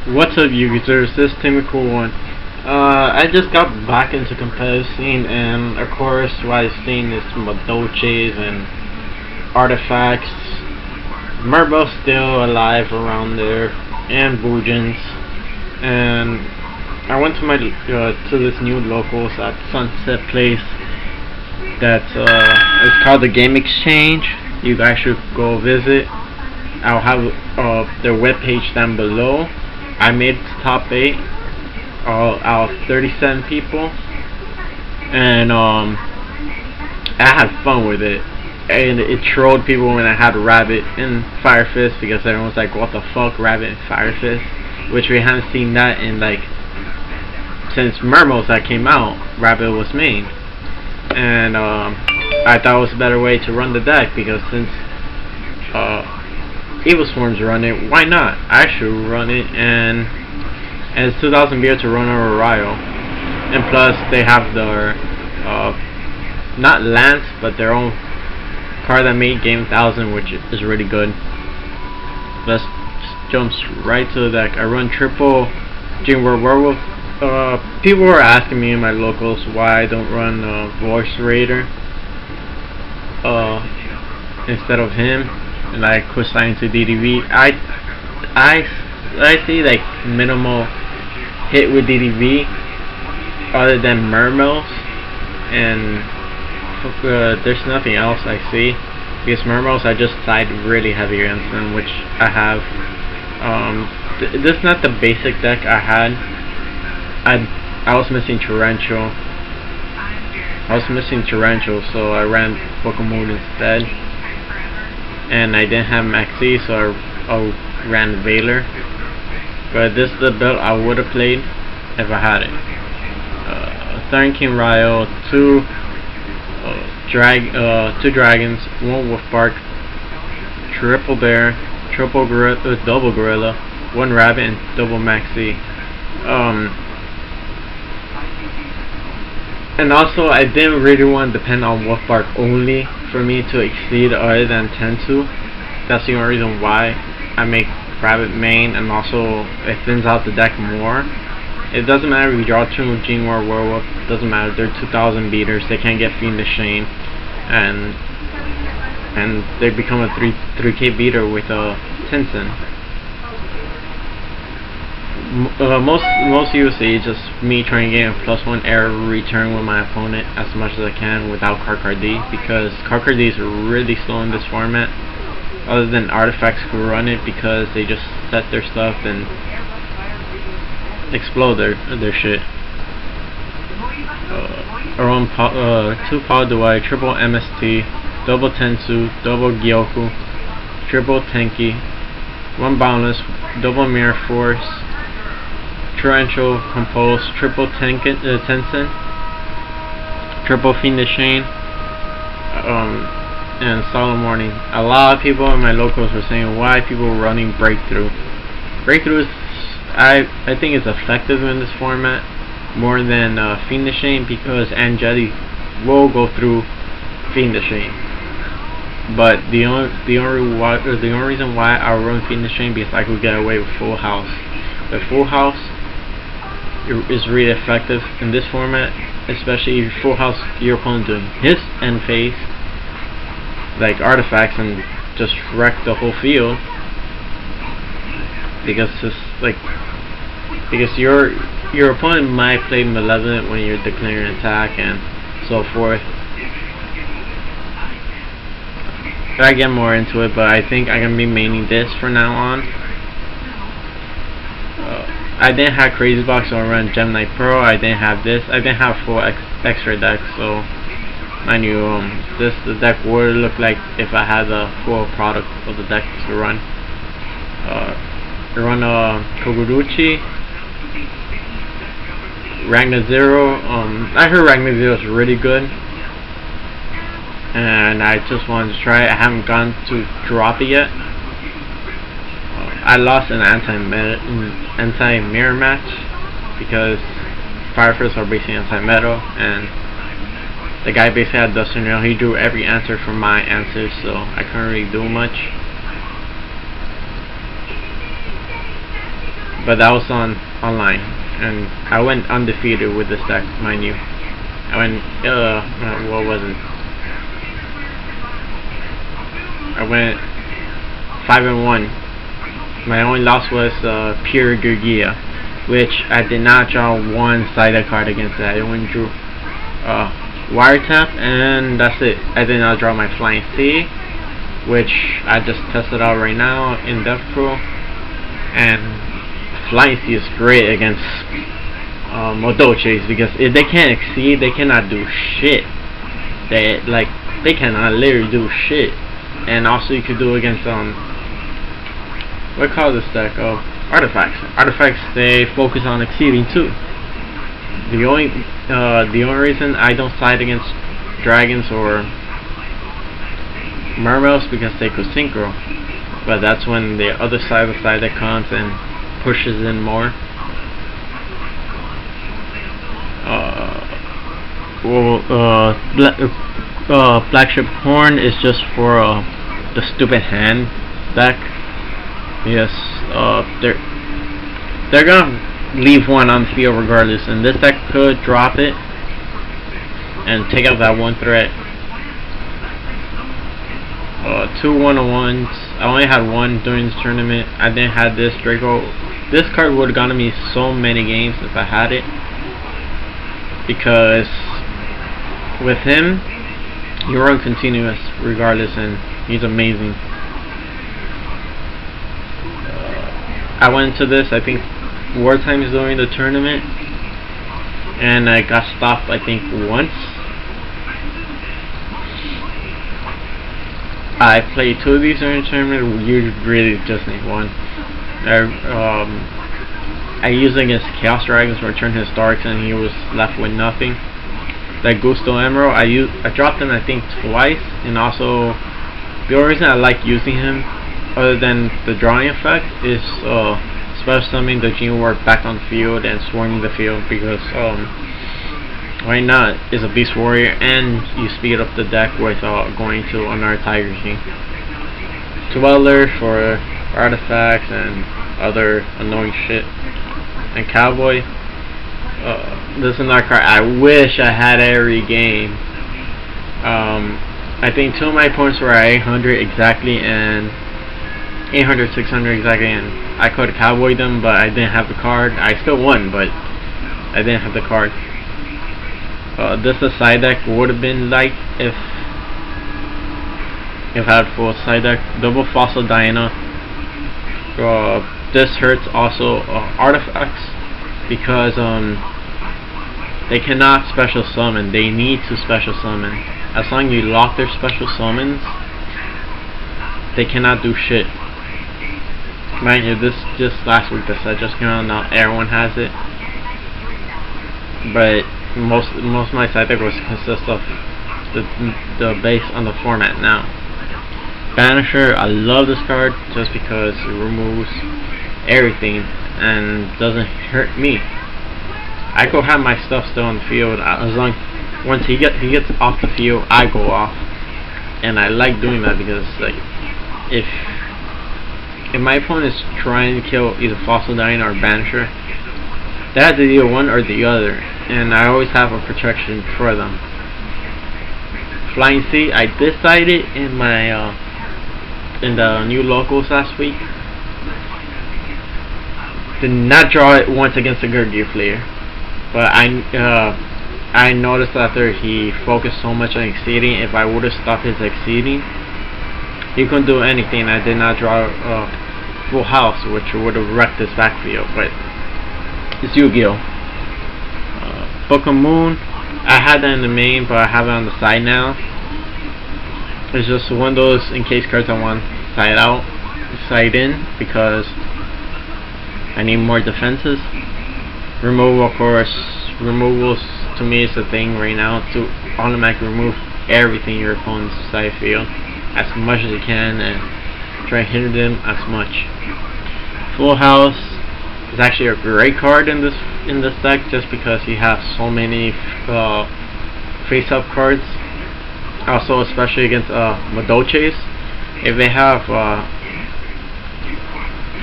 What's up, users? This is Timmy1. I just got back into competitive scene, and of course, what I've seen is Madolches and artifacts. Merbo's still alive around there, and Boojins. And I went to my to this new locals at Sunset Place. That's it's called the Game Exchange. You guys should go visit. I'll have their webpage down below. I made top 8 out of 37 people, and I had fun with it. And it trolled people when I had Rabbit and Fire Fist, because everyone was like, "What the fuck, Rabbit and Fire Fist?" Which we haven't seen that in like since Mermos that came out. Rabbit was main, and I thought it was a better way to run the deck, because since Evil Swarms run it, why not? I should run it, and it's 2,000 beer to run over Ryo. And plus, they have their, not Lance, but their own card that made Game 1000, which is really good. Let's jump right to the deck. I run triple Jinward Werewolf. People were asking me in my locals why I don't run Voice Raider instead of him. And I quit signing to DDV. I see like minimal hit with DDV other than Mermos, and there's nothing else I see, because Mermos I just side really heavy against them, which I have. This is not the basic deck I had. I was missing Torrential. So I ran Pokemon instead. And I didn't have Maxi, so I ran Veiler. But this is the build I would have played if I had it. Thorn King Ryo, two dragons, one Wolf Bark, triple bear, triple gorilla, double gorilla, one rabbit, and double Maxi. And also, I didn't really want to depend on Wolf Bark only for me to exceed other than 10-2. That's the only reason why I make Rabbit main, and also it thins out the deck more. It doesn't matter if you draw 2 Jinward Werewolf, it doesn't matter, they're 2,000 beaters, they can't get Fiendish Shane, and they become a 3k beater with a Tinsen. Most usually it's just me trying to get a +1 error return with my opponent as much as I can without Karkar-D, because Karkar-D is really slow in this format. Other than artifacts who run it, because they just set their stuff and explode their shit. Around 2 Power Dwai, triple MST, double Tensu, double Gyoku, triple Tenki, 1 Boundless, double Mirror Force, Torrential, Compulse, triple Tensen, triple Fiendish Shane, and Solemn Warning. A lot of people in my locals were saying why people were running Breakthrough. Breakthrough is, I think it's effective in this format more than Fiendish Shane, because Angeli will go through Fiendish Shane. But the only reason why I run Fiendish Shane, because I could get away with Full House. But Full House is really effective in this format, especially if you Full House your opponent doing his end phase, like artifacts, and just wreck the whole field, because your opponent might play Malevolent when you're declaring an attack and so forth. I get more into it, but I think I'm gonna be maining this from now on. I didn't have Crazy Box, so I ran Gemini Pro. I didn't have this. I didn't have full extra deck, so I knew the deck would look like if I had the full product of the deck to run. I run Koguruchi, Ragnar Zero. I heard Ragnar Zero is really good, and I just wanted to try it. I haven't gone to drop it yet. I lost an anti-mirror match because Fire Fists are basically anti-metal, and the guy basically had Duster Nail. He drew every answer from my answers, so I couldn't really do much. but that was on online, and I went undefeated with this deck, mind you. I went what was it? I went 5-1. My only loss was Pure Gurgia, which I did not draw one sided card against it. I only drew Wiretap, and that's it. I did not draw my Flying Sea, which I just tested out right now in DevPro, and Flying Sea is great against Modoches, because if they can't exceed, they cannot do shit. They cannot literally do shit. And also you could do against what call this deck? Artifacts. Artifacts, they focus on exceeding too. The only reason I don't side against dragons or mermaids because they could synchro, but that's when the other side of the side that comes and pushes in more. Flagship Horn is just for the stupid hand deck. Yes, they're gonna leave one on the field regardless, and this deck could drop it and take out that one threat. 2 1-on-1s. I only had one during this tournament. I didn't have this Draco. This card would have gotten me so many games if I had it, because with him you run continuous regardless, and he's amazing. I went into this, I think, 4 times during the tournament, and I got stopped, I think, once. I played 2 of these during the tournament. You really just need one. I used it against Chaos Dragons, returned his Darks, and he was left with nothing. That Gusto Emerald, I dropped him I think twice, and also the only reason I like using him, other than the drawing effect, is special summoning the Gene Warp back on the field and swarming the field, because why not? Is a Beast Warrior, and you speed up the deck with going to another Tiger King. Dweller for artifacts and other annoying shit. And Cowboy, this is another card I wish I had every game. I think 2 of my points were at 800 exactly, and 800, 600 exactly, and I could Cowboy them, but I didn't have the card. I still won, but I didn't have the card. This side deck would have been like if I had full side deck. Double Fossil Diana. This hurts also artifacts, because they cannot special summon. They need to special summon. As long as you lock their special summons, they cannot do shit. Mind you, this just last week the set just came out. Now everyone has it, but most of my side deck was consist of the base on the format now. Banisher, I love this card just because it removes everything and doesn't hurt me. I go have my stuff still on the field, as long once he gets off the field, I go off, and I like doing that, because like if my opponent is trying to kill either Fossil Dying or Banisher, they have to deal one or the other, and I always have a protection for them. Flying Sea, I decided in my in the new locals last week. Did not draw it once against the Gurgia player, but I noticed after he focused so much on exceeding, if I would have stopped his exceeding, he couldn't do anything. I did not draw full house, which would have wrecked his backfield. But it's Yu-Gi-Oh! Book of Moon, I had that in the main, but I have it on the side now. It's just one of those in case cards I want side out, side in, because I need more defenses. Removal, of course. Removals to me is the thing right now, to automatically remove everything your opponent's side field as much as you can, and try to hinder them as much. Full House is actually a great card in this deck, just because you have so many face-up cards. Also, especially against Modoches, if they have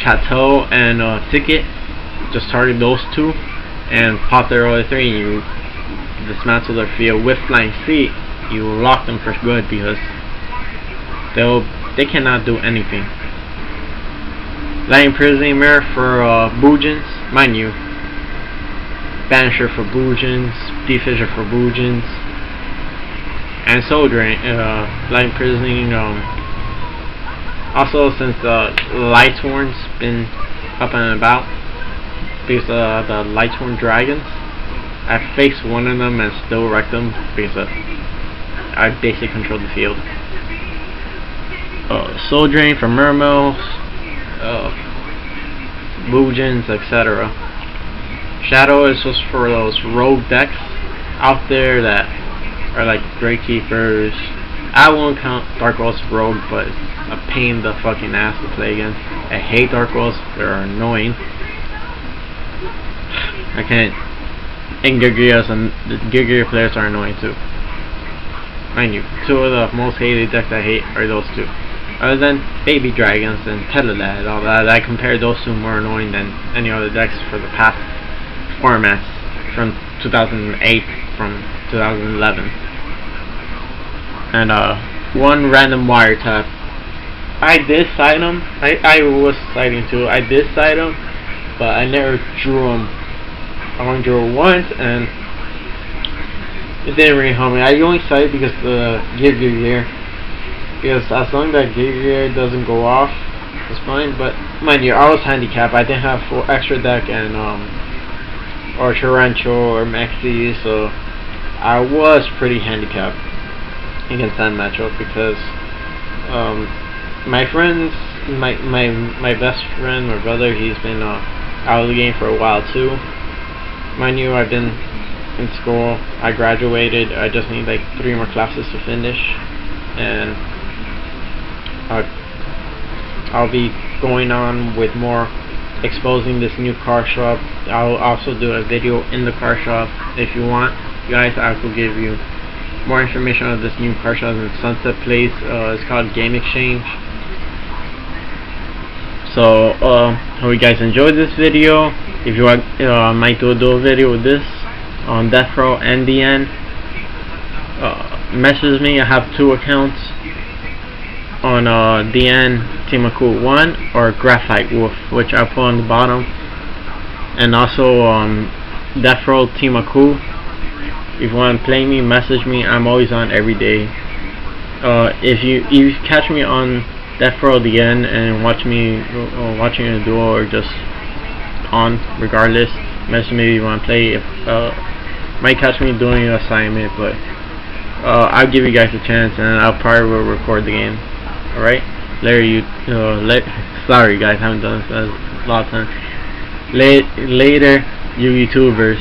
Chateau and Ticket, just target those two and pop their other three, and you dismantle their field with Flying Feet. You lock them for good because they cannot do anything. Lightning Imprisoning Mirror for Boojins, mind you. Banisher for Boojins, Defisher for Boojins, and Soul Drain. Lightning Imprisoning. Also, since Lightsworn's been up and about, because the Lightsworn dragons, I faced one of them and still wrecked them because I basically controlled the field. Soul Drain for Mermills, Boojins, etc. Shadow is just for those rogue decks out there that are like Great Keepers. I won't count Dark Wolves Rogue, but it's a pain in the fucking ass to play against. I hate Dark Wolves, they're annoying. I can't. And Gigias, and the Gigia players are annoying too. Mind you, two of the most hated decks I hate are those two. Other than Baby Dragons and Teledad, all that, I compare those two more annoying than any other decks for the past formats from 2008, from 2011. And one random wiretap. I did side him. I was siding too. I did side him, but I never drew him. I only drew it once, and it didn't really help me. I only sided because the Giga Gear. Because as long as that Giga Gear doesn't go off, it's fine. But mind you, I was handicapped. I didn't have full extra deck and or Torrential or Maxi, so I was pretty handicapped against that matchup because my friends, my best friend, my brother, he's been out of the game for a while too. Mind you, I've been in school. I graduated. I just need like 3 more classes to finish, and I'll be going on with more exposing this new car shop. I'll also do a video in the car shop if you want, guys. I will give you more information on this new car shop in Sunset Place. It's called Game Exchange. So hope you guys enjoyed this video. If you want, I might do a dual video with this on Death Row and DN. Message me. I have 2 accounts on DN Team Aku 1 or Graphite Wolf, which I put on the bottom, and also Death Row Team Aku. If you want to play me, message me. I'm always on every day. If you catch me on Death Row DN and watch me watching a duel or just on, regardless, message me if you want to play. If might catch me doing an assignment, but I'll give you guys a chance, and I'll probably will record the game. Alright? Sorry guys, I haven't done this a lot of times. Later, you YouTubers.